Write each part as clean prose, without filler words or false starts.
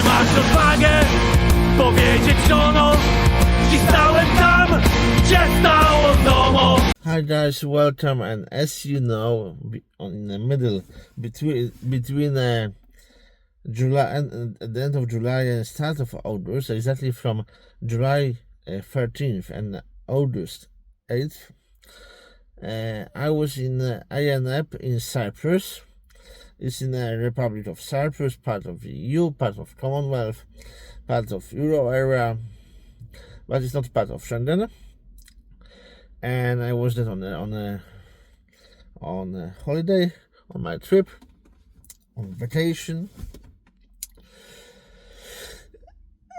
Czy masz odwagę powiedzieć żonom, dziś stałem tam, gdzie stało domo? Hi guys, welcome, and as you know, in the middle between July and at the end of July and start of August, exactly from July 13th and August 8th, I was in Ayia in Cyprus. It's in the Republic of Cyprus, part of the EU, part of Commonwealth, part of Euro area, but it's not part of Schengen. And I was there on a holiday, on my trip, on vacation.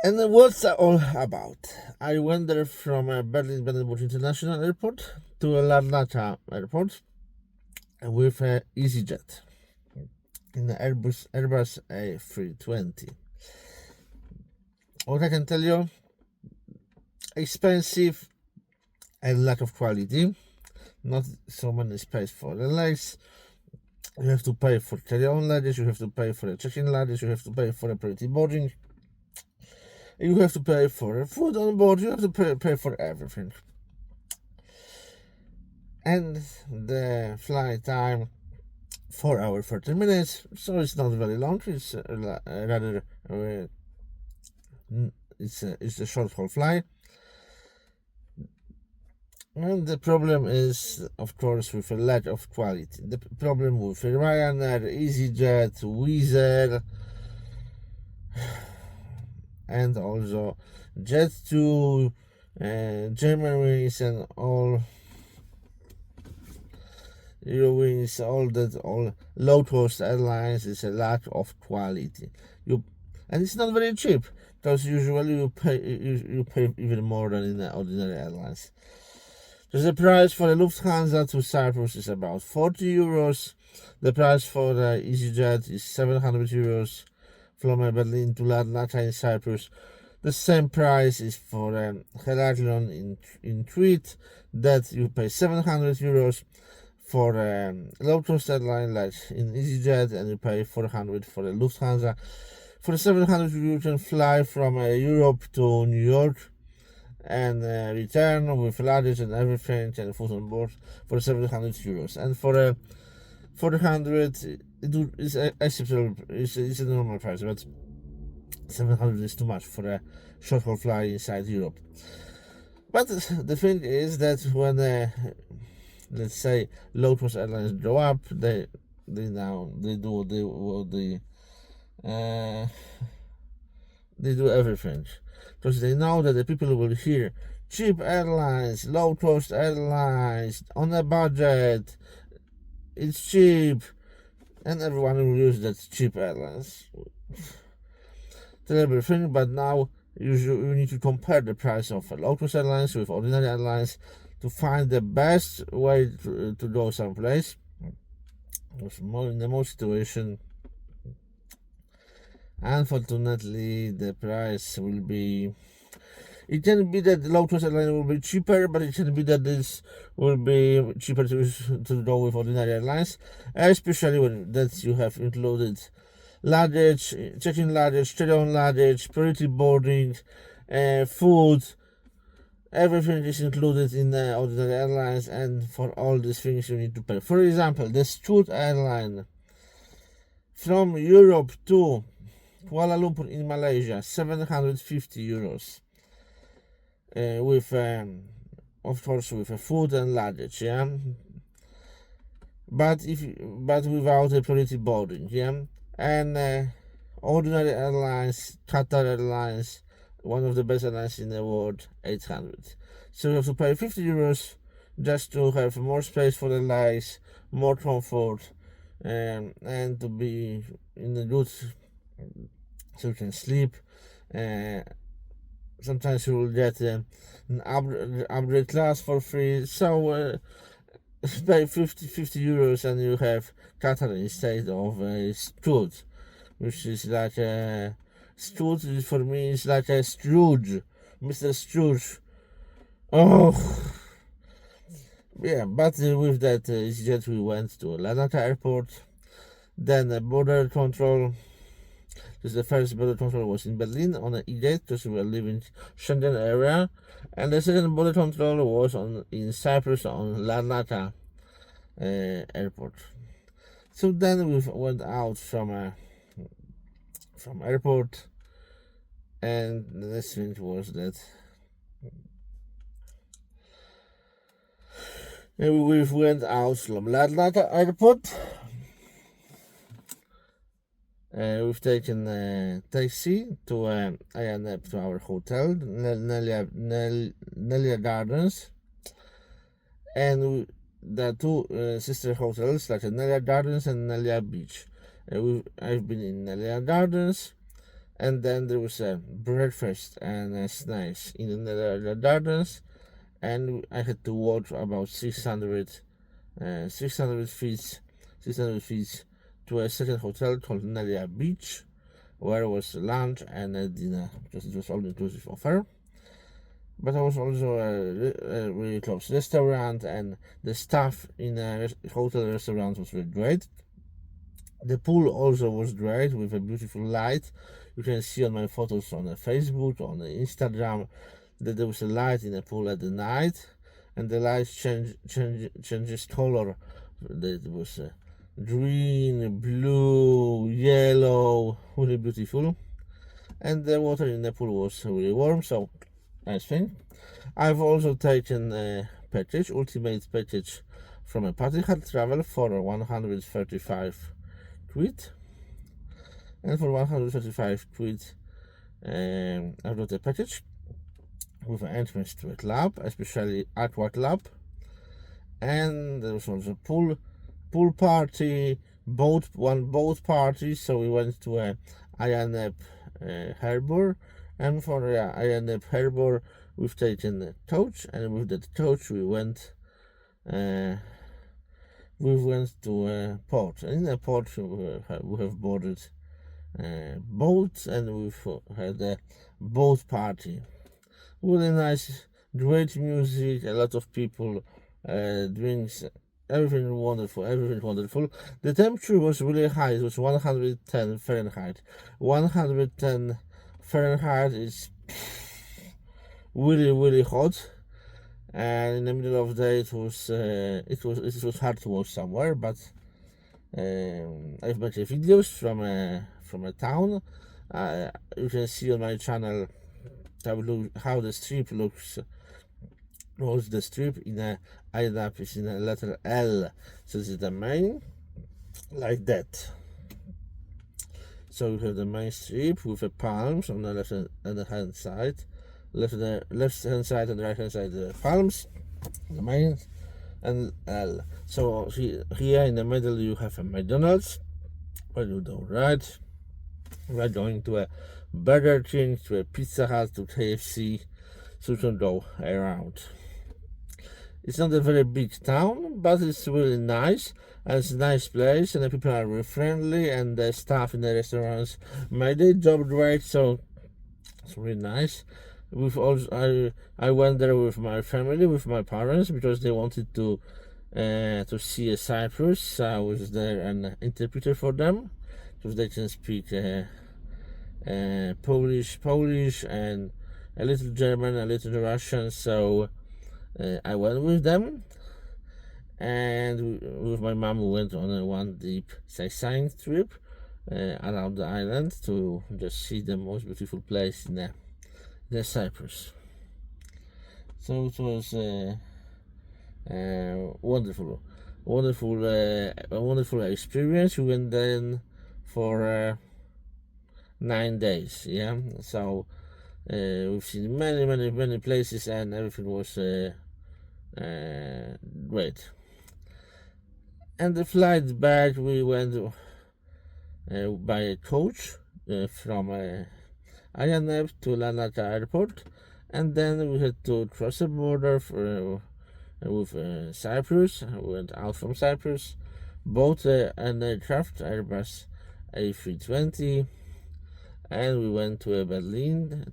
And what's that all about? I went there from Berlin-Brandenburg International Airport to Larnaca Airport with EasyJet in the Airbus A320. What I can tell you, expensive and lack of quality, not so many space for the legs. You have to pay for carry-on luggage, you have to pay for a check-in luggage, you have to pay for a priority boarding, you have to pay for food on board, you have to pay for everything. And the flight time 4 hours 30 minutes, so it's not very long. It's rather it's a short haul flight. And the problem is, of course, with a lack of quality. The problem with Ryanair, EasyJet, Wizz Air, and also Jet2, Germanwings, and all Eurowings, all low-cost airlines is a lack of quality. And it's not very cheap, because usually you pay even more than in the ordinary airlines. So the price for the Lufthansa to Cyprus is about 40 euros. The price for the EasyJet is 700 euros from Berlin to Larnaca in Cyprus. The same price is for Heraklion in Crete, that you pay 700 euros for a low-cost airline like in EasyJet, and you pay 400 for the Lufthansa. For 700 you can fly from Europe to New York and return with luggage and everything and food on board for 700 euros. And for 400 it's acceptable, it's a normal price, but 700 is too much for a short haul flight inside Europe. But the thing is that when let's say low-cost airlines grow up, they do everything, because they know that the people will hear cheap airlines, low-cost airlines, on a budget, it's cheap, and everyone will use that cheap airlines. Terrible thing, but now you need to compare the price of low-cost airlines with ordinary airlines to find the best way to go someplace. In the most situation, unfortunately, the price will be. It can be that the low-cost airline will be cheaper, but it can be that this will be cheaper to go with ordinary airlines, especially when that you have included luggage, check-in luggage, carry-on luggage, priority boarding, food. Everything is included in the ordinary airlines, and for all these things you need to pay. For example, the Scoot airline from Europe to Kuala Lumpur in Malaysia, 750 euros. With of course with food and luggage, yeah. But without a priority boarding, yeah. And ordinary airlines, Qatar Airlines, one of the best airlines in the world, 800. So you have to pay 50 euros just to have more space for the legs, more comfort, and to be in a good, so you can sleep. Sometimes you will get an upgrade class for free. So pay 50 euros and you have Qatar instead of Scoot, which is like a Scoot for me is like a Scrooge, Mr. Scrooge. Oh, yeah. But with that EasyJet we went to Larnaca Airport, then border control, Because the first border control was in Berlin on the E8, because we were living Schengen area, and the second border control was in Cyprus on Larnaca airport. So then we went out from airport, and the next thing was that we went out from Larnaca airport. We've taken a taxi to Ayia, to our hotel, Nelia Gardens, and the two sister hotels, like Nelia Gardens and Nelia Beach. I've been in Nelia Gardens, and then there was a breakfast and snacks in the Nelia Gardens, and I had to walk about 600 feet to a second hotel called Nelia Beach, where was lunch and a dinner, because it was all-inclusive offer. But there was also a really close restaurant, and the staff in the hotel restaurant was very great. The pool also was great, with a beautiful light. You can see on my photos on the Facebook, on the Instagram, that there was a light in the pool at the night, and the light changes color. It was green, blue, yellow, really beautiful. And the water in the pool was really warm, so nice thing. I've also taken a package, ultimate package, from a partyhardtravel for 135 quid. And for 135 quid, I've got a package with an entrance to a club, especially aqua club. And there was also pool party, one boat party, so we went to a Ayia harbor, and for Ayia harbor we've taken a coach, and with that coach we went to a port, and in the port we have boarded boats, and we've had a boat party. Really nice, great music, a lot of people, drinks, everything wonderful. The temperature was really high. It was 110 Fahrenheit. 110 Fahrenheit is really hot, and in the middle of the day it was hard to walk somewhere. But I've made videos from a town. You can see on my channel how the strip looks. Was the strip in a Ayia is in a letter L, so this is the main, like that. So we have the main strip with the palms on the left hand side, left hand side and right hand side the palms, the main, and L. So here in the middle you have a McDonald's, where you do right. We're going to a Burger King, to a Pizza Hut, to KFC, so you can go around. It's not a very big town, but it's really nice, and it's a nice place, and the people are really friendly, and the staff in the restaurants made their job great, so it's really nice. I went there with my family, with my parents, because they wanted to see a Cyprus. I was there an interpreter for them, because they can speak Polish, and a little German, a little Russian, so I went with them, and with my mom we went on one deep sightseeing trip around the island to just see the most beautiful place in the Cyprus. So it was a wonderful experience. We went then for 9 days, yeah. So we've seen many places, and everything was great. And the flight back, we went by a coach from Ayia to Larnaca airport, and then we had to cross the border with Cyprus. We went out from Cyprus, bought an aircraft, Airbus A320, and we went to Berlin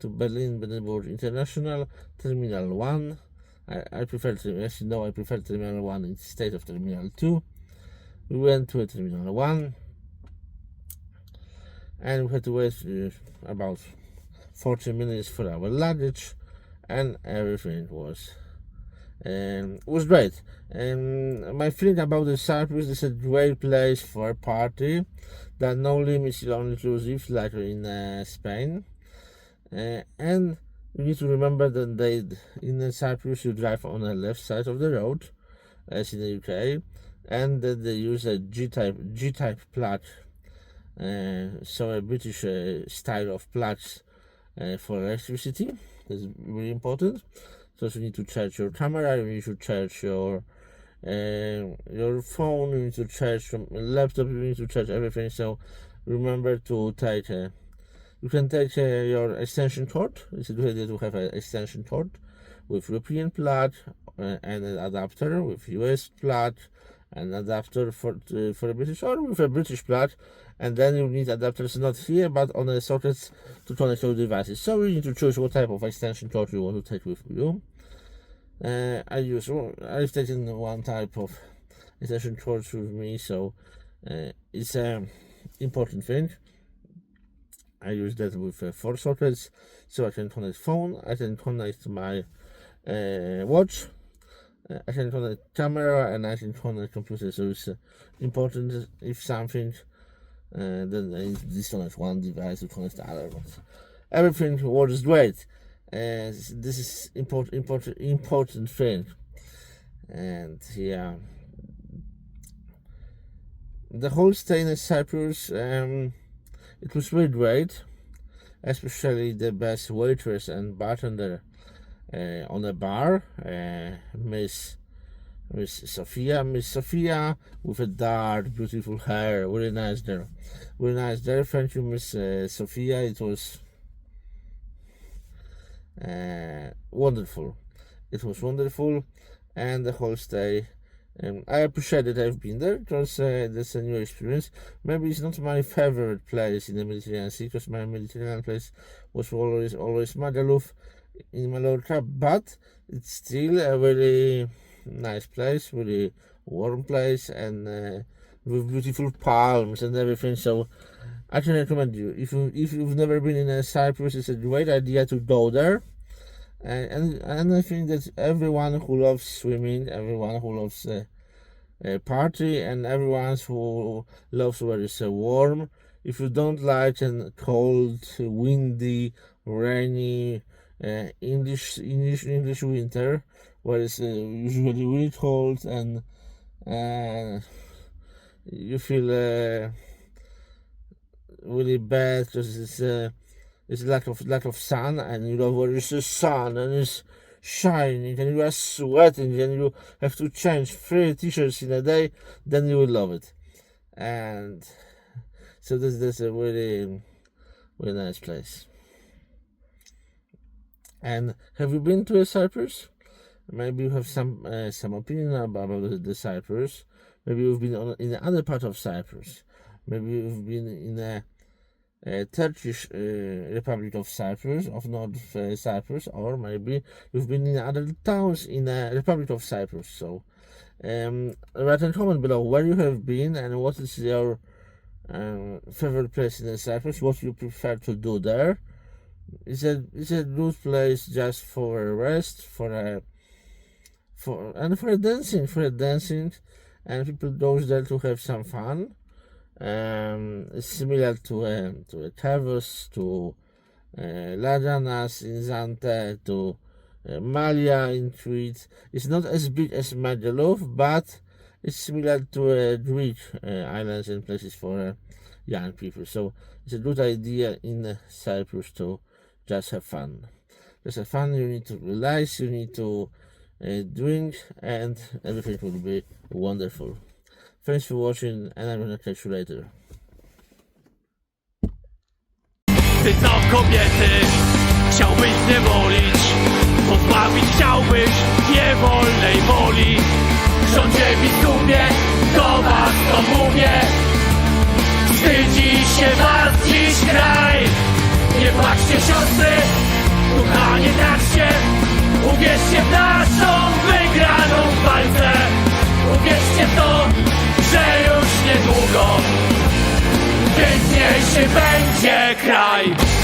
Brandenburg International Terminal 1. I prefer Terminal 1 instead of Terminal 2. We went to Terminal 1, and we had to wait about 40 minutes for our luggage, and everything was great. My feeling about the Cyprus is a great place for a party. There are no limits, all inclusive like in Spain, and you need to remember that in Cyprus you drive on the left side of the road, as in the UK, and that they use a G-type plug, so a British style of plugs for electricity. That's really important. So you need to charge your camera, you need to charge your phone, you need to charge your laptop, you need to charge everything. So remember to take you can take your extension cord. It's a good idea to have an extension cord with European plug and an adapter with US plug and adapter for a British, or with a British plug, and then you need adapters not here but on the sockets to connect your devices. So you need to choose what type of extension cord you want to take with you. I've taken one type of extension cord with me, so it's an important thing. I use that with 4 sockets, so I can connect phone, I can connect my watch, I can connect camera, and I can connect computer. So it's important if something, then I need to disconnect one device to connect the other ones. Everything works great. This is important thing, and yeah, the whole stay in Cyprus, it was really great, especially the best waitress and bartender on the bar, Miss Sophia with a dark, beautiful hair, really nice there. Thank you, Miss Sophia. It was wonderful. It was wonderful, and the whole stay. I appreciate that I've been there because that's a new experience. Maybe it's not my favorite place in the Mediterranean Sea, because my Mediterranean place was always Magaluf in Mallorca, but it's still a really nice place, really warm place, and with beautiful palms and everything. So I can recommend you, if you've never been in Cyprus, it's a great idea to go there. And I think that everyone who loves swimming, everyone who loves party, and everyone who loves where it's warm, if you don't like a cold, windy, rainy English winter, where it's usually really cold and you feel really bad because it's lack of sun, and you know where it's the sun and it's shining and you are sweating and you have to change 3 t-shirts in a day, then you will love it. And so this a really nice place. And have you been to Cyprus? Maybe you have some opinion about the Cyprus. Maybe you've been in the other part of Cyprus. Maybe you've been in a Turkish Republic of Cyprus, of North Cyprus, or maybe you've been in other towns in the Republic of Cyprus. So write and comment below where you have been and what is your favorite place in Cyprus, what you prefer to do there. It's a good place just for a rest, for dancing, and people goes there to have some fun. It's similar to a Kavos, to Lajanas in Zante, to Malia in Crete. It's not as big as Magaluf, but it's similar to Greek islands and places for young people. So it's a good idea in Cyprus to just have fun. You need to relax, you need to drink, and everything will be wonderful. Thanks for watching, and I'm gonna catch you later. Ty co kobiety chciałbyś zniewolić, pozbawić chciałbyś niewolnej woli. Rządzie biskupie, do was to mówię, wstydzi się was dziś kraj. Nie płaczcie siostry, ducha nie traćcie, uwierzcie w naszą wygraną walkę. Uwierzcie w to, że już niedługo piękniejszy będzie kraj.